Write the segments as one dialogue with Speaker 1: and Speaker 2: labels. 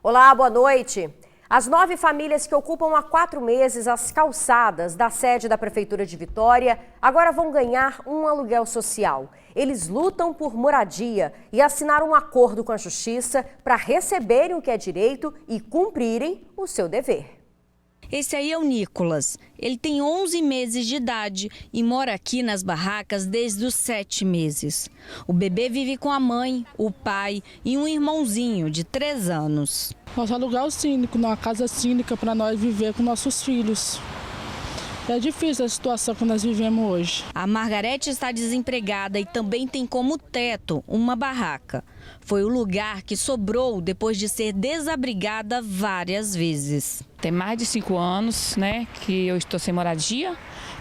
Speaker 1: Olá, boa noite. As 9 famílias que ocupam há 4 meses as calçadas da sede da Prefeitura de Vitória agora vão ganhar um aluguel social. Eles lutam por moradia e assinaram um acordo com a Justiça para receberem o que é direito e cumprirem o seu dever.
Speaker 2: Esse aí é o Nicolas. Ele tem 11 meses de idade e mora aqui nas barracas desde os 7 meses. O bebê vive com a mãe, o pai e um irmãozinho de 3 anos.
Speaker 3: Nosso aluguel síndico, uma casa síndica para nós viver com nossos filhos. É difícil a situação que nós vivemos hoje.
Speaker 2: A Margarete está desempregada e também tem como teto uma barraca. Foi o lugar que sobrou depois de ser desabrigada várias vezes.
Speaker 4: Tem mais de 5 anos, que eu estou sem moradia.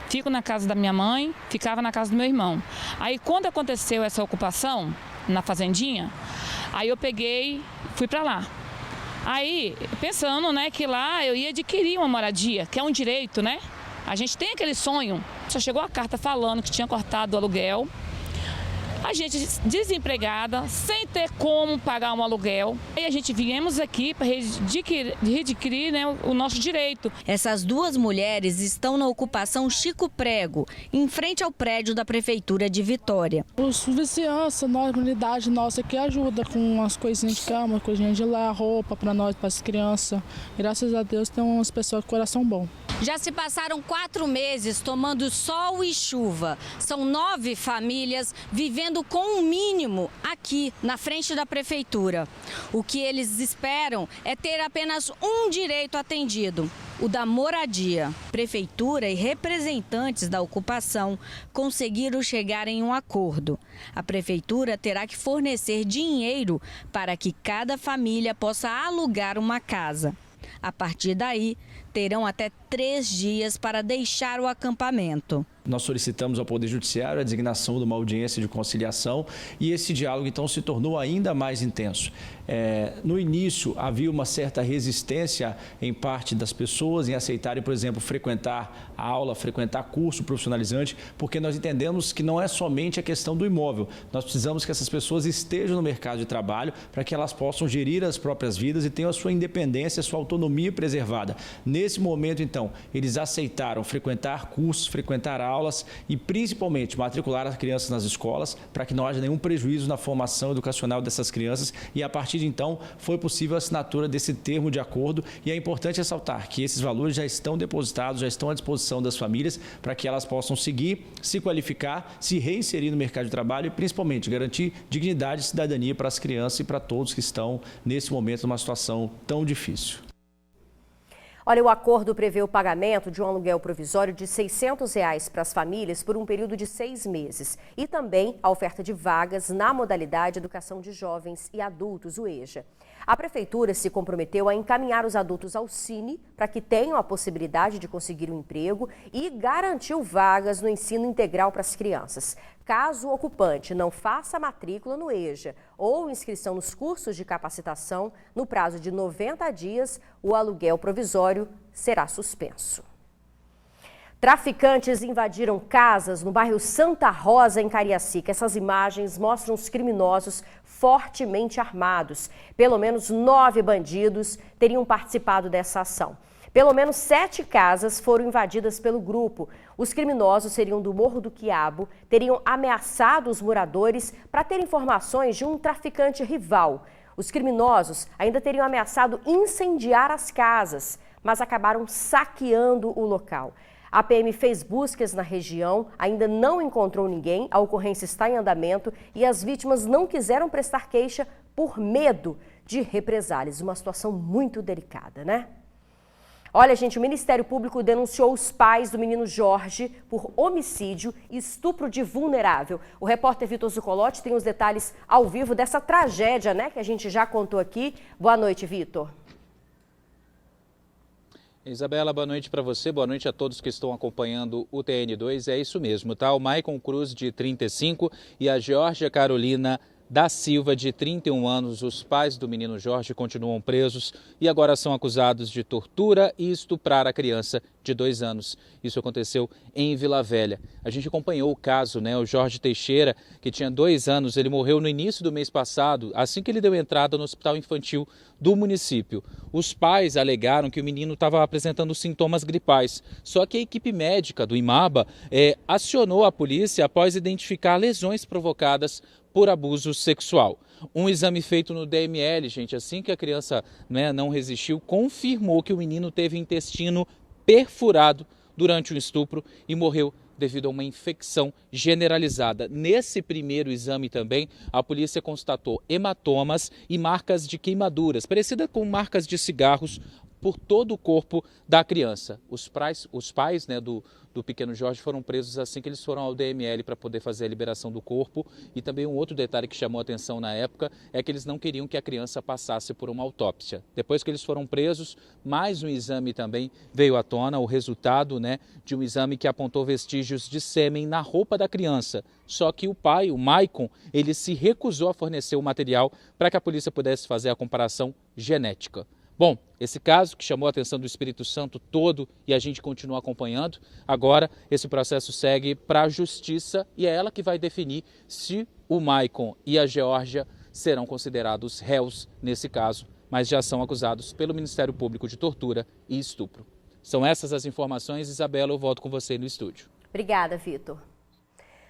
Speaker 4: Fico na casa da minha mãe, ficava na casa do meu irmão. Aí quando aconteceu essa ocupação na fazendinha, aí eu peguei, fui para lá. Aí pensando, que lá eu ia adquirir uma moradia, que é um direito, A gente tem aquele sonho. Só chegou a carta falando que tinha cortado o aluguel. A gente desempregada, sem ter como pagar um aluguel. E a gente viemos aqui para readquirir o nosso direito.
Speaker 2: Essas 2 mulheres estão na ocupação Chico Prego, em frente ao prédio da Prefeitura de Vitória.
Speaker 3: Os vizinhança, a comunidade nossa que ajuda com umas coisinhas de cama, coisinhas de lá, roupa para nós, para as crianças. Graças a Deus tem umas pessoas com coração bom.
Speaker 2: Já se passaram 4 meses tomando sol e chuva. São 9 famílias vivendo com o mínimo aqui na frente da prefeitura. O que eles esperam é ter apenas um direito atendido, o da moradia. Prefeitura e representantes da ocupação conseguiram chegar em um acordo. A prefeitura terá que fornecer dinheiro para que cada família possa alugar uma casa. A partir daí, terão até 3 dias para deixar o acampamento.
Speaker 5: Nós solicitamos ao Poder Judiciário a designação de uma audiência de conciliação e esse diálogo, então, se tornou ainda mais intenso. No início, havia uma certa resistência em parte das pessoas em aceitarem, por exemplo, frequentar a aula, frequentar curso profissionalizante, porque nós entendemos que não é somente a questão do imóvel. Nós precisamos que essas pessoas estejam no mercado de trabalho para que elas possam gerir as próprias vidas e tenham a sua independência, a sua autonomia preservada. Nesse momento, então, eles aceitaram frequentar cursos, frequentar aulas e, principalmente, matricular as crianças nas escolas para que não haja nenhum prejuízo na formação educacional dessas crianças e, a partir de então, foi possível a assinatura desse termo de acordo e é importante ressaltar que esses valores já estão depositados, já estão à disposição das famílias para que elas possam seguir, se qualificar, se reinserir no mercado de trabalho e, principalmente, garantir dignidade e cidadania para as crianças e para todos que estão, nesse momento, numa situação tão difícil.
Speaker 1: Olha, o acordo prevê o pagamento de um aluguel provisório de R$ 600 para as famílias por um período de 6 meses e também a oferta de vagas na modalidade Educação de Jovens e Adultos, o EJA. A Prefeitura se comprometeu a encaminhar os adultos ao Cine para que tenham a possibilidade de conseguir um emprego e garantiu vagas no ensino integral para as crianças. Caso o ocupante não faça matrícula no EJA ou inscrição nos cursos de capacitação, no prazo de 90 dias, o aluguel provisório será suspenso. Traficantes invadiram casas no bairro Santa Rosa, em Cariacica. Essas imagens mostram os criminosos fortemente armados. Pelo menos 9 bandidos teriam participado dessa ação. Pelo menos 7 casas foram invadidas pelo grupo. Os criminosos seriam do Morro do Quiabo, teriam ameaçado os moradores para ter informações de um traficante rival. Os criminosos ainda teriam ameaçado incendiar as casas, mas acabaram saqueando o local. A PM fez buscas na região, ainda não encontrou ninguém, a ocorrência está em andamento e as vítimas não quiseram prestar queixa por medo de represálias. Uma situação muito delicada, né? Olha, gente, o Ministério Público denunciou os pais do menino Jorge por homicídio e estupro de vulnerável. O repórter Vitor Zucolotti tem os detalhes ao vivo dessa tragédia, né, que a gente já contou aqui. Boa noite, Vitor.
Speaker 6: Isabela, boa noite para você, boa noite a todos que estão acompanhando o TN2. É isso mesmo, tá? O Maicon Cruz, de 35, e a Georgia Carolina da Silva, de 31 anos. Os pais do menino Jorge continuam presos e agora são acusados de tortura e estuprar a criança de 2 anos. Isso aconteceu em Vila Velha. A gente acompanhou o caso, né? O Jorge Teixeira, que tinha 2 anos, ele morreu no início do mês passado, assim que ele deu entrada no hospital infantil do município. Os pais alegaram que o menino estava apresentando sintomas gripais, só que a equipe médica do IMABA acionou a polícia após identificar lesões provocadas por abuso sexual. Um exame feito no DML, gente, assim que a criança não resistiu, confirmou que o menino teve intestino perfurado durante o estupro e morreu devido a uma infecção generalizada. Nesse primeiro exame também, a polícia constatou hematomas e marcas de queimaduras, parecidas com marcas de cigarros, por todo o corpo da criança. Os pais do pequeno Jorge foram presos assim que eles foram ao DML para poder fazer a liberação do corpo. E também um outro detalhe que chamou a atenção na época é que eles não queriam que a criança passasse por uma autópsia. Depois que eles foram presos, mais um exame também veio à tona, o resultado de um exame que apontou vestígios de sêmen na roupa da criança. Só que o pai, o Maicon, ele se recusou a fornecer o material para que a polícia pudesse fazer a comparação genética. Bom, esse caso que chamou a atenção do Espírito Santo todo e a gente continua acompanhando, agora esse processo segue para a Justiça e é ela que vai definir se o Maicon e a Geórgia serão considerados réus nesse caso, mas já são acusados pelo Ministério Público de tortura e estupro. São essas as informações. Isabela, eu volto com você no estúdio.
Speaker 1: Obrigada, Vitor.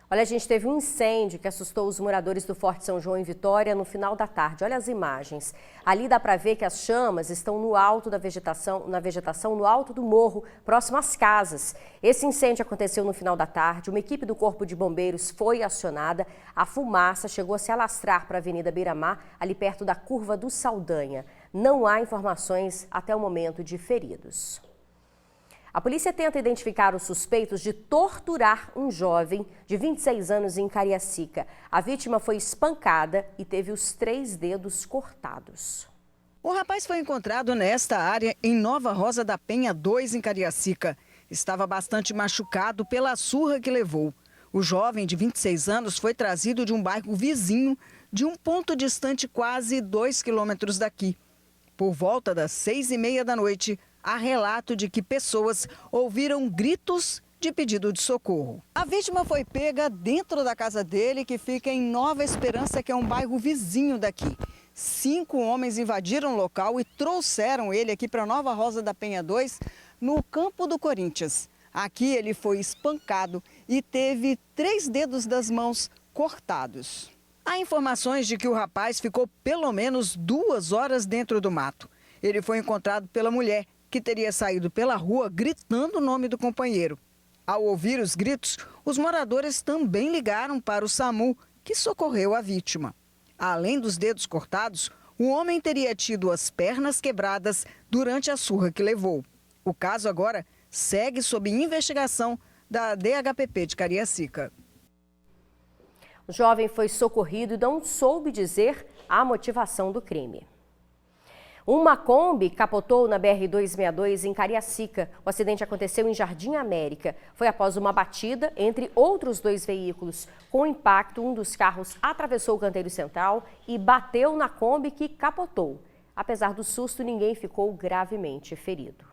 Speaker 1: Olha, a gente teve um incêndio que assustou os moradores do Forte São João em Vitória no final da tarde. Olha as imagens. Ali dá para ver que as chamas estão no alto da vegetação, no alto do morro, próximo às casas. Esse incêndio aconteceu no final da tarde. Uma equipe do Corpo de Bombeiros foi acionada. A fumaça chegou a se alastrar para a Avenida Beira-Mar, ali perto da Curva do Saldanha. Não há informações até o momento de feridos. A polícia tenta identificar os suspeitos de torturar um jovem de 26 anos em Cariacica. A vítima foi espancada e teve os 3 dedos cortados.
Speaker 7: O rapaz foi encontrado nesta área em Nova Rosa da Penha 2, em Cariacica. Estava bastante machucado pela surra que levou. O jovem de 26 anos foi trazido de um bairro vizinho, de um ponto distante quase 2 quilômetros daqui. Por volta das 6h30 da noite, há relato de que pessoas ouviram gritos de pedido de socorro. A vítima foi pega dentro da casa dele, que fica em Nova Esperança, que é um bairro vizinho daqui. 5 homens invadiram o local e trouxeram ele aqui para Nova Rosa da Penha 2, no campo do Corinthians. Aqui ele foi espancado e teve 3 dedos das mãos cortados. Há informações de que o rapaz ficou pelo menos 2 horas dentro do mato. Ele foi encontrado pela mulher, que teria saído pela rua gritando o nome do companheiro. Ao ouvir os gritos, os moradores também ligaram para o SAMU, que socorreu a vítima. Além dos dedos cortados, o homem teria tido as pernas quebradas durante a surra que levou. O caso agora segue sob investigação da DHPP de Cariacica.
Speaker 1: O jovem foi socorrido e não soube dizer a motivação do crime. Uma Kombi capotou na BR-262 em Cariacica. O acidente aconteceu em Jardim América. Foi após uma batida entre outros 2 veículos. Com o impacto, um dos carros atravessou o canteiro central e bateu na Kombi, que capotou. Apesar do susto, ninguém ficou gravemente ferido.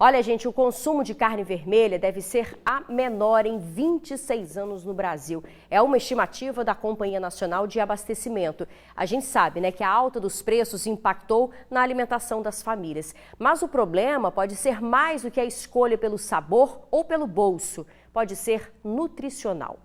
Speaker 1: Olha, gente, o consumo de carne vermelha deve ser a menor em 26 anos no Brasil. É uma estimativa da Companhia Nacional de Abastecimento. A gente sabe, que a alta dos preços impactou na alimentação das famílias. Mas o problema pode ser mais do que a escolha pelo sabor ou pelo bolso. Pode ser nutricional.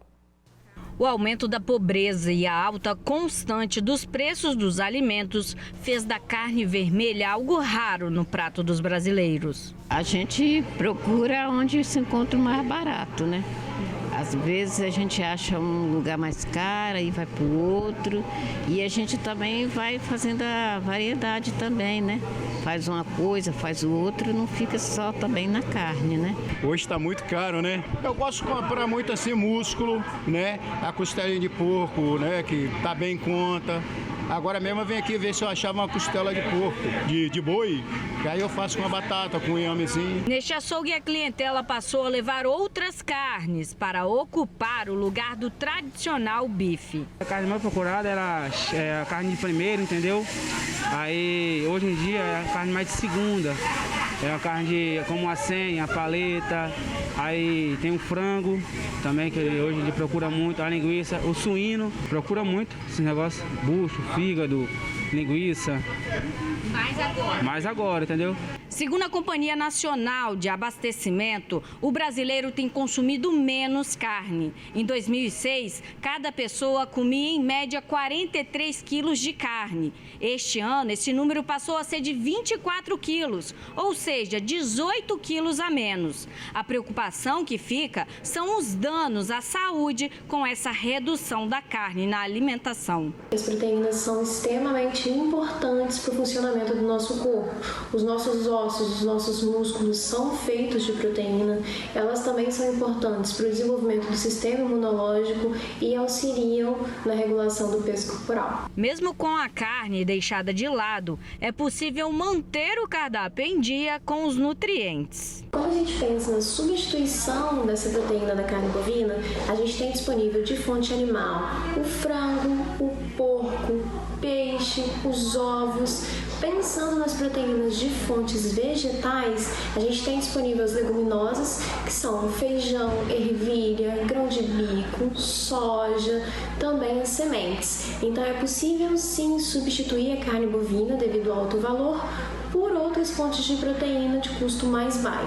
Speaker 2: O aumento da pobreza e a alta constante dos preços dos alimentos fez da carne vermelha algo raro no prato dos brasileiros.
Speaker 8: A gente procura onde se encontra o mais barato, né? Às vezes a gente acha um lugar mais caro e vai para o outro. E a gente também vai fazendo a variedade também, né? Faz uma coisa, faz o outro, não fica só também na carne, né?
Speaker 9: Hoje está muito caro, né? Eu gosto de comprar muito assim músculo, né? A costelinha de porco, né? Que tá bem em conta. Agora mesmo eu venho aqui ver se eu achava uma costela de porco, de boi, e aí eu faço com a batata, com um inhamezinho.
Speaker 2: Neste açougue, a clientela passou a levar outras carnes para ocupar o lugar do tradicional bife.
Speaker 10: A carne mais procurada era a carne de primeiro, entendeu? Aí, hoje em dia, é a carne mais de segunda. É a carne como a senha, a paleta, aí tem o frango também, que hoje ele procura muito, a linguiça, o suíno, procura muito esse negócio, bucho, fígado, linguiça. Mais agora, entendeu?
Speaker 2: Segundo a Companhia Nacional de Abastecimento, o brasileiro tem consumido menos carne. Em 2006, cada pessoa comia em média 43 quilos de carne. Este ano, esse número passou a ser de 24 quilos, ou seja, 18 quilos a menos. A preocupação que fica são os danos à saúde com essa redução da carne na alimentação.
Speaker 11: As proteínas são extremamente importantes para o funcionamento do nosso corpo. Os nossos ossos, os nossos músculos são feitos de proteína. Elas também são importantes para o desenvolvimento do sistema imunológico e auxiliam na regulação do peso corporal.
Speaker 2: Mesmo com a carne deixada de lado, é possível manter o cardápio em dia com os nutrientes.
Speaker 11: Quando a gente pensa na substituição dessa proteína da carne bovina, a gente tem disponível de fonte animal o frango, o porco, peixe, os ovos. Pensando nas proteínas de fontes vegetais, a gente tem disponível as leguminosas, que são feijão, ervilha, grão de bico, soja, também as sementes. Então é possível sim substituir a carne bovina devido ao alto valor por outras fontes de proteína de custo mais baixo.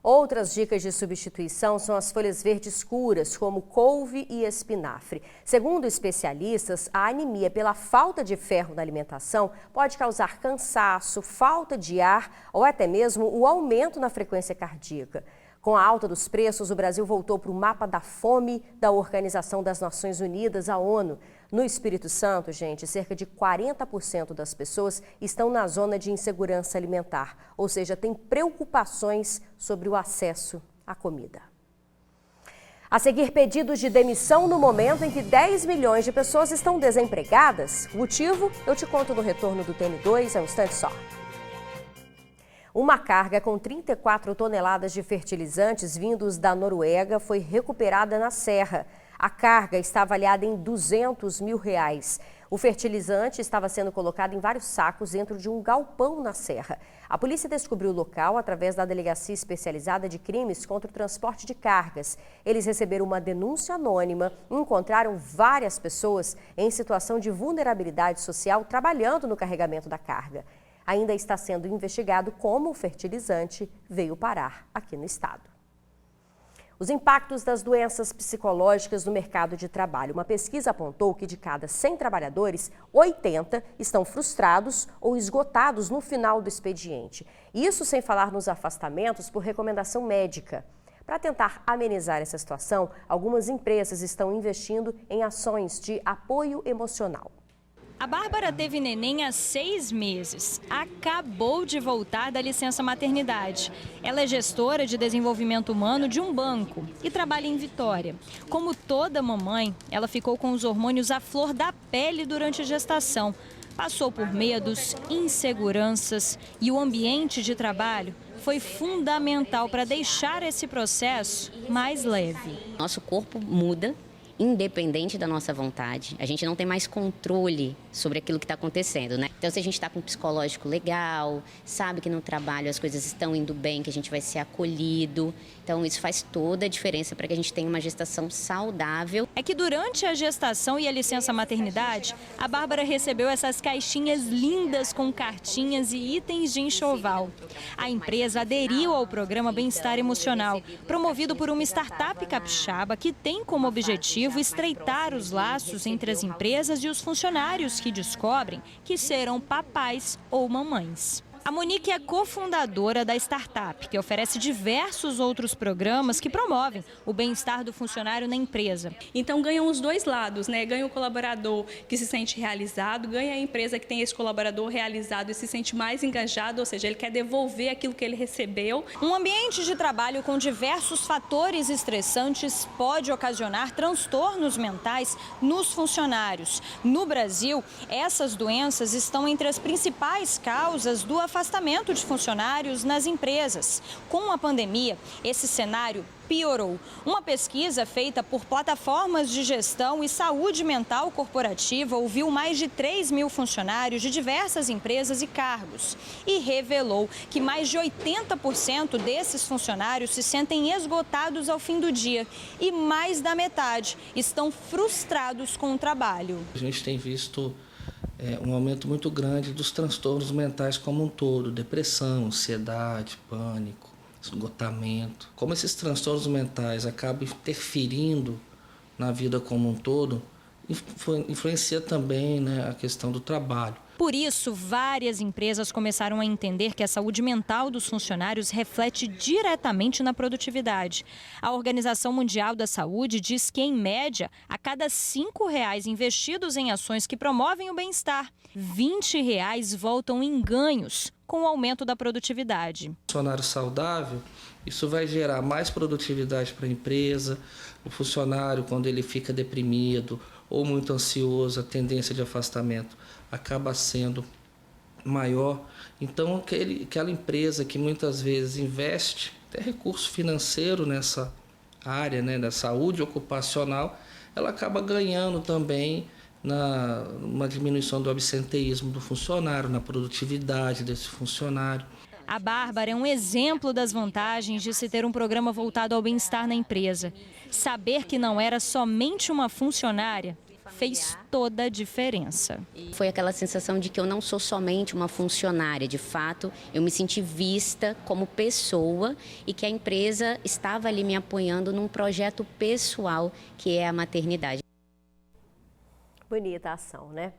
Speaker 1: Outras dicas de substituição são as folhas verdes escuras, como couve e espinafre. Segundo especialistas, a anemia pela falta de ferro na alimentação pode causar cansaço, falta de ar ou até mesmo o aumento na frequência cardíaca. Com a alta dos preços, o Brasil voltou para o mapa da fome da Organização das Nações Unidas, a ONU. No Espírito Santo, gente, cerca de 40% das pessoas estão na zona de insegurança alimentar, ou seja, tem preocupações sobre o acesso à comida. A seguir, pedidos de demissão no momento em que 10 milhões de pessoas estão desempregadas. O motivo, eu te conto no retorno do TN2, é um instante só. Uma carga com 34 toneladas de fertilizantes vindos da Noruega foi recuperada na Serra. A carga está avaliada em R$200 mil. O fertilizante estava sendo colocado em vários sacos dentro de um galpão na Serra. A polícia descobriu o local através da Delegacia Especializada de Crimes contra o Transporte de Cargas. Eles receberam uma denúncia anônima e encontraram várias pessoas em situação de vulnerabilidade social trabalhando no carregamento da carga. Ainda está sendo investigado como o fertilizante veio parar aqui no estado. Os impactos das doenças psicológicas no mercado de trabalho. Uma pesquisa apontou que de cada 100 trabalhadores, 80 estão frustrados ou esgotados no final do expediente. Isso sem falar nos afastamentos por recomendação médica. Para tentar amenizar essa situação, algumas empresas estão investindo em ações de apoio emocional.
Speaker 2: A Bárbara teve neném há 6 meses. Acabou de voltar da licença maternidade. Ela é gestora de desenvolvimento humano de um banco e trabalha em Vitória. Como toda mamãe, ela ficou com os hormônios à flor da pele durante a gestação. Passou por medos, inseguranças e o ambiente de trabalho foi fundamental para deixar esse processo mais leve.
Speaker 12: Nosso corpo muda. Independente da nossa vontade, a gente não tem mais controle sobre aquilo que está acontecendo, né? Então, se a gente está com um psicológico legal, sabe que no trabalho as coisas estão indo bem, que a gente vai ser acolhido, então isso faz toda a diferença para que a gente tenha uma gestação saudável.
Speaker 2: É que durante a gestação e a licença maternidade, a Bárbara recebeu essas caixinhas lindas com cartinhas e itens de enxoval. A empresa aderiu ao programa Bem-Estar Emocional, promovido por uma startup capixaba que tem como objetivo estreitar os laços entre as empresas e os funcionários que descobrem que serão papais ou mamães. A Monique é cofundadora da startup, que oferece diversos outros programas que promovem o bem-estar do funcionário na empresa.
Speaker 13: Então ganham os dois lados, né? Ganha o colaborador que se sente realizado, ganha a empresa que tem esse colaborador realizado e se sente mais engajado, ou seja, ele quer devolver aquilo que ele recebeu.
Speaker 2: Um ambiente de trabalho com diversos fatores estressantes pode ocasionar transtornos mentais nos funcionários. No Brasil, essas doenças estão entre as principais causas do afastamento de funcionários nas empresas. Com a pandemia, esse cenário piorou. Uma pesquisa feita por plataformas de gestão e saúde mental corporativa ouviu mais de 3 mil funcionários de diversas empresas e cargos e revelou que mais de 80% desses funcionários se sentem esgotados ao fim do dia e mais da metade estão frustrados com o trabalho.
Speaker 14: A gente tem visto um aumento muito grande dos transtornos mentais como um todo, depressão, ansiedade, pânico, esgotamento. Como esses transtornos mentais acabam interferindo na vida como um todo, influencia também, né, a questão do trabalho.
Speaker 2: Por isso, várias empresas começaram a entender que a saúde mental dos funcionários reflete diretamente na produtividade. A Organização Mundial da Saúde diz que, em média, a cada R$ 5,00 investidos em ações que promovem o bem-estar, R$ 20,00 voltam em ganhos com o aumento da produtividade.
Speaker 14: Funcionário saudável, isso vai gerar mais produtividade para a empresa. O funcionário, quando ele fica deprimido ou muito ansioso, a tendência de afastamento acaba sendo maior. Então, aquela empresa que muitas vezes investe até recurso financeiro nessa área, né, da saúde ocupacional, ela acaba ganhando também uma diminuição do absenteísmo do funcionário, na produtividade desse funcionário.
Speaker 2: A Bárbara é um exemplo das vantagens de se ter um programa voltado ao bem-estar na empresa. Saber que não era somente uma funcionária fez toda a diferença.
Speaker 12: Foi aquela sensação de que eu não sou somente uma funcionária. De fato, eu me senti vista como pessoa e que a empresa estava ali me apoiando num projeto pessoal, que é a maternidade.
Speaker 1: Bonita a ação, né?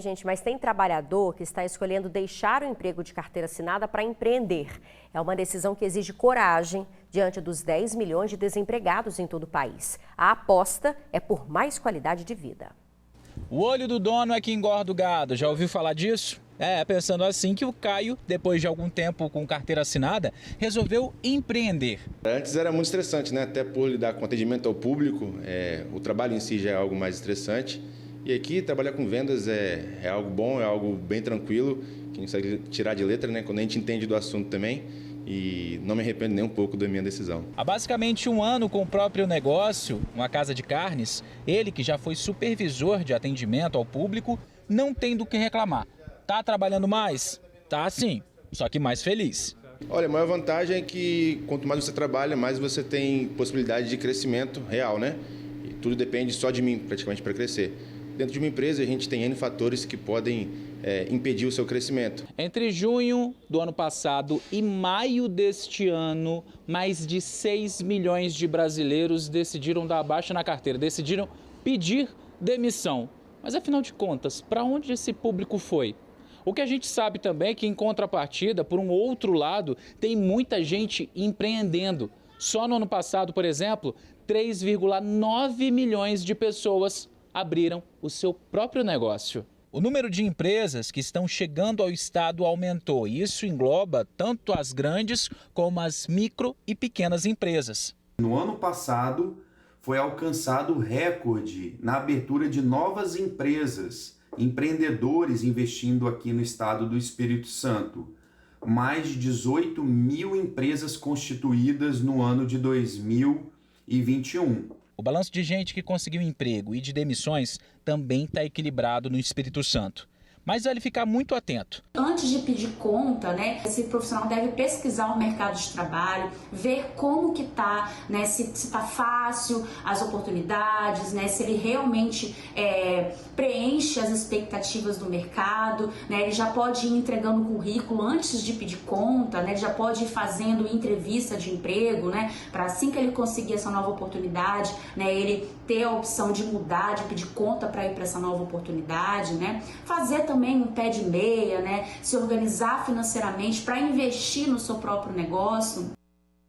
Speaker 1: Gente, mas tem trabalhador que está escolhendo deixar o emprego de carteira assinada para empreender. É uma decisão que exige coragem diante dos 10 milhões de desempregados em todo o país. A aposta é por mais qualidade de vida.
Speaker 6: O olho do dono é que engorda o gado. Já ouviu falar disso? Pensando assim que o Caio, depois de algum tempo com carteira assinada, resolveu empreender.
Speaker 15: Antes era muito estressante, né? Até por lidar com atendimento ao público, o trabalho em si já é algo mais estressante. E aqui, trabalhar com vendas é algo bom, é algo bem tranquilo, que a gente consegue tirar de letra, né? Quando a gente entende do assunto também. E não me arrependo nem um pouco da minha decisão.
Speaker 6: Há basicamente um ano com o próprio negócio, uma casa de carnes, ele que já foi supervisor de atendimento ao público, não tem do que reclamar. Tá trabalhando mais? Tá sim, só que mais feliz.
Speaker 15: Olha, a maior vantagem é que quanto mais você trabalha, mais você tem possibilidade de crescimento real, né? E tudo depende só de mim, praticamente, para crescer. Dentro de uma empresa, a gente tem N fatores que podem impedir o seu crescimento.
Speaker 6: Entre junho do ano passado e maio deste ano, mais de 6 milhões de brasileiros decidiram dar baixa na carteira, decidiram pedir demissão. Mas, afinal de contas, para onde esse público foi? O que a gente sabe também é que, em contrapartida, por um outro lado, tem muita gente empreendendo. Só no ano passado, por exemplo, 3,9 milhões de pessoas abriram o seu próprio negócio. O número de empresas que estão chegando ao estado aumentou. Isso engloba tanto as grandes como as micro e pequenas empresas.
Speaker 16: No ano passado, foi alcançado recorde na abertura de novas empresas, empreendedores investindo aqui no estado do Espírito Santo. Mais de 18 mil empresas constituídas no ano de 2021.
Speaker 6: O balanço de gente que conseguiu emprego e de demissões também está equilibrado no Espírito Santo. Mas vale ficar muito atento.
Speaker 17: Antes de pedir conta, né, esse profissional deve pesquisar o mercado de trabalho, ver como que tá, né, se tá fácil as oportunidades, né, se ele realmente preenche as expectativas do mercado, né, ele já pode ir entregando o currículo antes de pedir conta, né, ele já pode ir fazendo entrevista de emprego, né, para assim que ele conseguir essa nova oportunidade, né, ele ter a opção de mudar, de pedir conta para ir para essa nova oportunidade, né, fazer também um pé de meia, né? Se organizar financeiramente para investir no seu próprio negócio.